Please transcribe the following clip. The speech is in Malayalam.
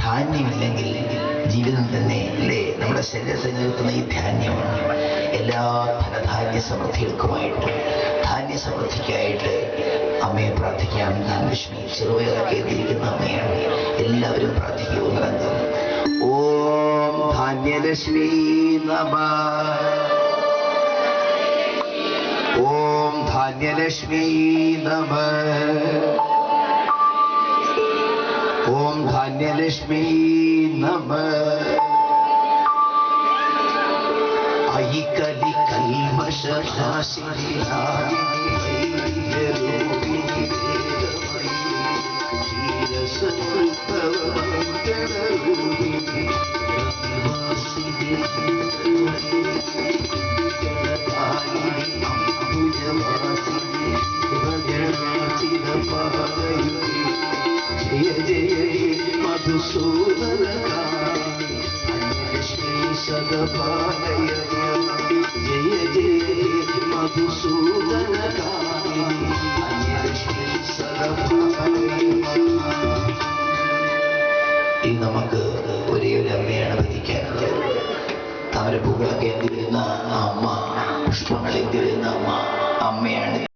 ധാന്യമില്ലെങ്കിൽ ജീവിതം തന്നെ അല്ലേ? നമ്മുടെ ശരീരത്തിൽ നിൽക്കുന്ന ഈ ധാന്യമാണ്. എല്ലാ ധനധാന്യ സമൃദ്ധികൾക്കുമായിട്ട്, ധാന്യ സമൃദ്ധിക്കായിട്ട് അമ്മയെ പ്രാർത്ഥിക്കാം. ധാന്യലക്ഷ്മി ചെറുപയറൊക്കെ എത്തിയിരിക്കുന്ന അമ്മയാണ്. എല്ലാവരും പ്രാർത്ഥിക്കുന്നുണ്ട്. ഓം ധാന്യലക്ഷ്മി നമഃ. ഓം ധാന്യലക്ഷ്മി നമഃ. ഓം ധാന്യലക്ഷ്മി നമഃ. ഐ കലി കൽമഷനാശിനി ൈര്യരൂപിണി വേദമയി ക്ഷീരസംഭവമംഗളരൂപിണി നിവാസിനി ജലധാരിണി അംബുജവാസിനി ഭജനാചിതപാലയുനി ജയ ജയ മധുസൂദനകാരി ധാന്യലക്ഷ്മി സദപാലയ. ജയ ജയ മധുസൂദനകാരി ധാന്യലക്ഷ്മി സദപാലയ. ഈ നമുക്ക് ഒരേ ഒരു അമ്മയാണ് ഭരിക്കാനുള്ളത്. താമരപ്പൂക്കളൊക്കെ എന്തിരുന്ന അമ്മ, പുഷ്പങ്ങൾ എന്തിരുന്ന അമ്മ അമ്മയാണ്.